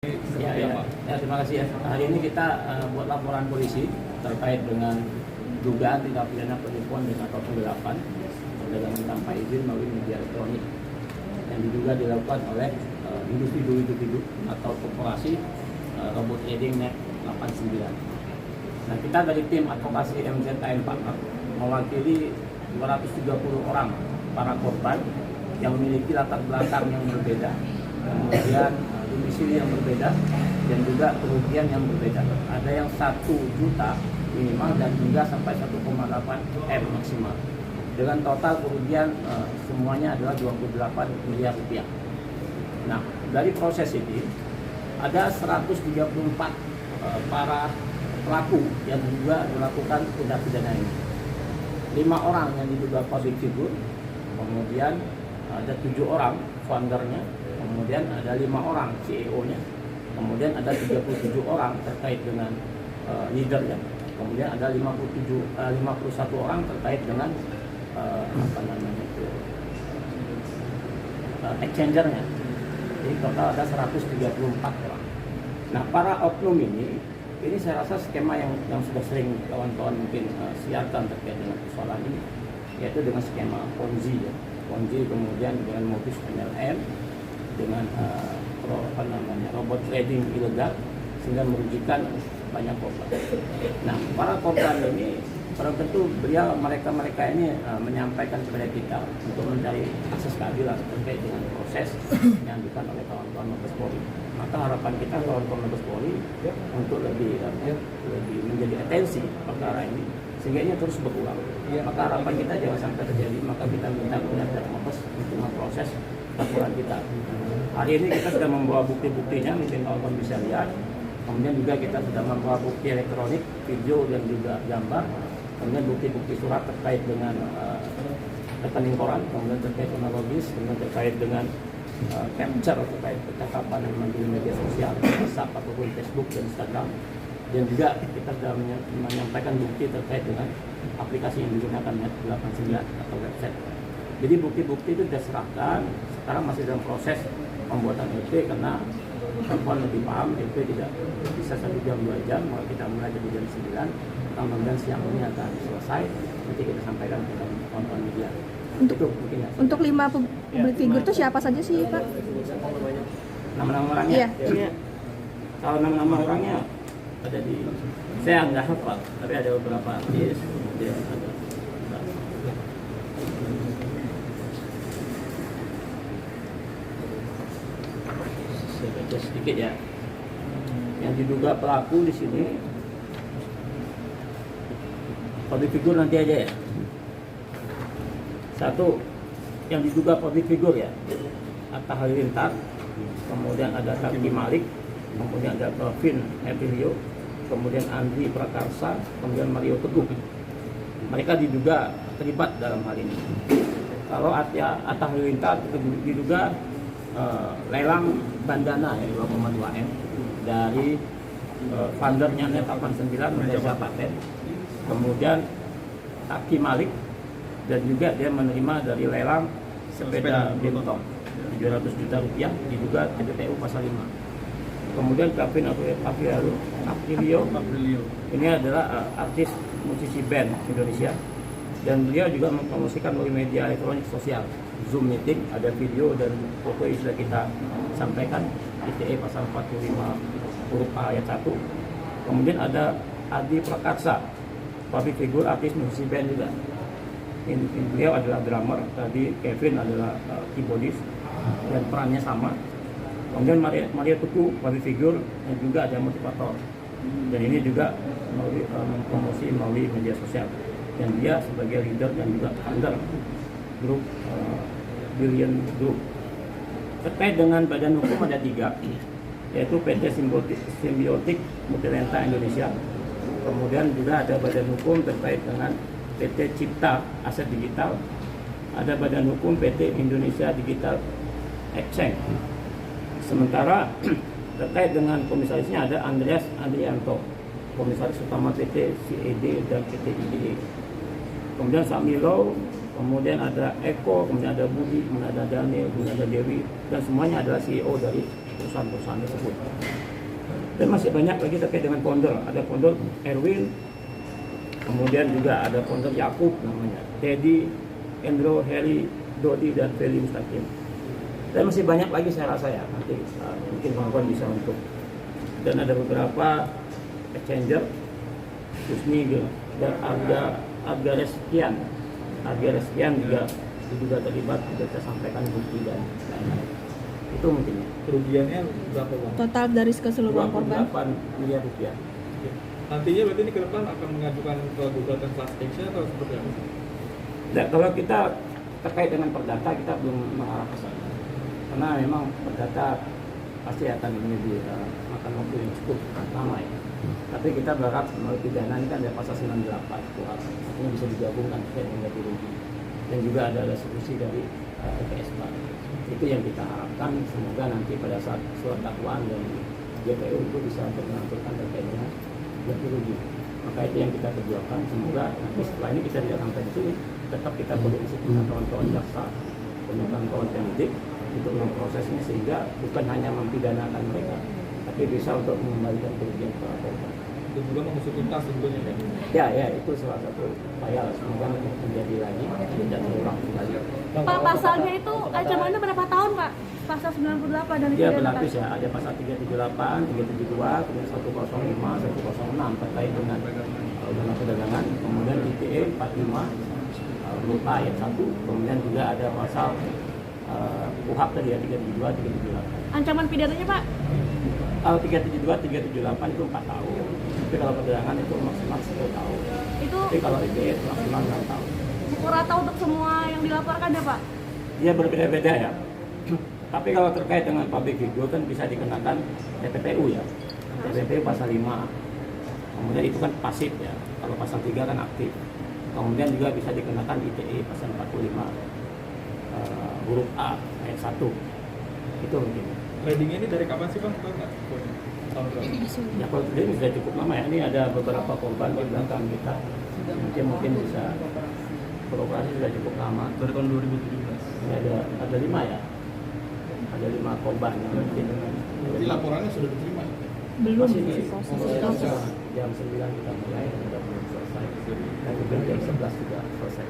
Ya, terima kasih ya. Hari ini kita buat laporan polisi terkait dengan dugaan tindak pidana penipuan dengan penggelapan perdagangan tanpa izin melalui media elektronik yang diduga dilakukan oleh individu atau korporasi robot trading net 89. Nah, kita dari tim advokasi MZKM Partner mewakili 230 orang para korban yang memiliki latar belakang yang berbeda, kemudian domisili yang berbeda, dan juga kerugian yang berbeda. Ada yang 1 juta minimal dan hingga sampai 1,8 M maksimal. Dengan total kerugian semuanya adalah 28 miliar rupiah. Nah, dari proses ini ada 134 para pelaku yang juga melakukan tindak pidana ini. 5 orang yang diduga public figure, kemudian ada 7 orang foundernya, kemudian ada 5 orang CEO-nya, kemudian ada 37 orang terkait dengan leadernya, kemudian ada 51 orang terkait dengan exchangernya. Jadi total ada 134 orang. Nah, para oknum ini saya rasa skema yang sudah sering kawan-kawan mungkin siarkan terkait dengan persoalan ini, yaitu dengan skema Ponzi ya. Ponzi kemudian dengan modus MLM, dengan robot trading ilegal sehingga merugikan banyak korban. Nah, para korban ini belum tentu mereka ini menyampaikan kepada kita untuk mencari akses keadilan terkait dengan proses yang dilakukan oleh kawan-kawan Mabes Polri. Maka harapan kita kawan-kawan Mabes Polri untuk lebih menjadi atensi perkara ini sehingga ini terus berulang. Maka harapan kita jangan sampai terjadi, maka kita minta kepada pihak Mabes untuk memproses laporan kita. Hari ini kita sudah membawa bukti-buktinya, mungkin kawan-kawan bisa lihat. Kemudian juga kita sudah membawa bukti elektronik, video dan juga gambar. Kemudian bukti-bukti surat terkait dengan rekening koran, kemudian terkait kronologis, kemudian terkait dengan capture terkait percakapan yang melalui media sosial, WhatsApp ataupun Facebook dan Instagram. Dan juga kita sudah menyampaikan bukti terkait dengan aplikasi yang digunakan Net 89 atau website. Jadi bukti-bukti itu sudah serahkan, sekarang masih dalam proses pembuatan EP karena kawan lebih paham, EP tidak bisa 1 jam 2 jam, maka kita mulai dari jam 9. Mudah-mudahan siang ini akan selesai, nanti kita sampaikan ke kawan-kawan media. Untuk 5 public figure itu siapa saja sih, Pak? Nama-nama orangnya? Iya. Kalau nama-nama orangnya ada di, saya nggak hafal, tapi ada beberapa artis, kemudian ada saya baca sedikit ya. Yang diduga pelaku di sini public figure nanti aja ya. 1 yang diduga public figure ya, Atta Halilintar, kemudian ada Taki Malik, kemudian ada Kelvin Evilio, kemudian Andri Prakarsa, kemudian Mario Teguh. Mereka diduga terlibat dalam hal ini. Kalau Atta Halilintar diduga lelang bandana ya 2,2 M dari foundernya Net 89 Malaysia Paten. Kemudian Taki Malik dan juga dia menerima dari lelang sepeda Bentong 700 juta rupiah diduga TPPU pasal 5. Kemudian Kevin Aprilio ini adalah artis musisi band Indonesia dan beliau juga mempromosikan melalui media elektronik sosial, Zoom meeting, ada video dan foto yang sudah kita sampaikan ITE pasal 45 huruf A ayat 1. Kemudian ada Adi Prakarsa, public figure, artis musisi band juga. Beliau adalah drummer, tadi Kevin adalah keyboardist dan perannya sama. Kemudian Maria Teguh, public figure dan juga ada motivator. Dan ini juga mempromosi melalui media sosial. Dan dia sebagai leader dan juga founder grup Billion Group. Terkait dengan badan hukum ada 3, yaitu PT Symbiotic Multilenta Indonesia. Kemudian juga ada badan hukum terkait dengan PT Cipta Aset Digital, ada badan hukum PT Indonesia Digital Exchange. Sementara terkait dengan komisarisnya ada Andreas Andrianto, komisaris utama PT CED dan PT IDE. Kemudian Samilo, kemudian ada Eko, kemudian ada Budi, kemudian ada Daniel, kemudian ada Dewi, dan semuanya adalah CEO dari perusahaan-perusahaan tersebut. Dan masih banyak lagi terkait dengan founder. Ada founder Erwin, kemudian juga ada founder Yakub namanya, Teddy, Endro, Heri, Dodi, dan Feli Mustaqim. Dan masih banyak lagi saya rasa ya, nanti mungkin kawan-kawan bisa untuk. Dan ada beberapa exchanger, Husni dan Arga Reskian juga terlibat, juga kita sampaikan bukti dan lain-lain. Itu mungkin Kerugiannya berapa bang? Total dari keseluruhan korban 28 miliar rupiah. Nantinya berarti ini ke depan akan mengajukan ke gugatan class action atau seperti apa? Nah, kalau kita terkait dengan perdata kita belum mengarah ke sana. Karena memang perdata pasti akan makan waktu yang cukup lama ya. Tapi kita berharap melalui pidana ini kan ada pasal 98 kuhap, artinya bisa digabungkan dengan ganti rugi. Dan juga ada restitusi dari LPSK. Itu yang kita harapkan, semoga nanti pada saat surat dakwaan dari JPU itu bisa untuk menentukan terkait dengan ganti rugi. Maka itu yang kita perjuangkan, semoga nanti setelah ini kita tidak sampai di sini, tetap kita produksi dengan kawan-kawan jaksa, dengan kawan-kawan penyidik untuk memprosesnya sehingga bukan hanya mempidanakan mereka, tapi bisa untuk mengembalikan kerugian kepada korban. Dan juga mengusut tuntas tentunya kan? Ya, itu salah satu upaya, semoga tidak terjadi lagi, tidak terulang kembali. Pak, pasalnya itu ancamannya berapa tahun Pak? Pasal 98 dan Ya berlapis ya, ada pasal 378, 372, kemudian 105, 106 terkait dengan undang perdagangan, kemudian ITE 45 huruf A ayat 1, kemudian juga ada pasal KUHP tadi ya 372, 378. Ancaman pidananya Pak? 372, 378 itu 4 tahun. Tapi kalau perdagangan itu maksimal 10 tahun. Itu Tapi kalau ITE itu maksimal 6 tahun. pukul rata untuk semua yang dilaporkan ya Pak? Dia berbeda-beda ya. Tapi kalau terkait dengan public figure kan bisa dikenakan TPPU ya. TPPU pasal 5. Kemudian itu kan pasif ya. Kalau pasal 3 kan aktif. Kemudian juga bisa dikenakan ITE pasal 45 huruf A ayat 1. Itu mungkin. Tradingnya ini dari kapan sih bang? Tahu nggak? Tahun berapa? Ya kalau ini sudah cukup lama ya. Ini ada beberapa korban di belakang kita. Mungkin bisa beroperasi sudah cukup lama. Dari tahun 2017. Ini ada 5 ya. Ada 5 korban yang mungkin dengan. Jadi laporannya sudah diterima ya? Belum Masih masih proses. jam 9 kita mulai, sudah belum selesai. Dan kemudian jam 11 juga selesai.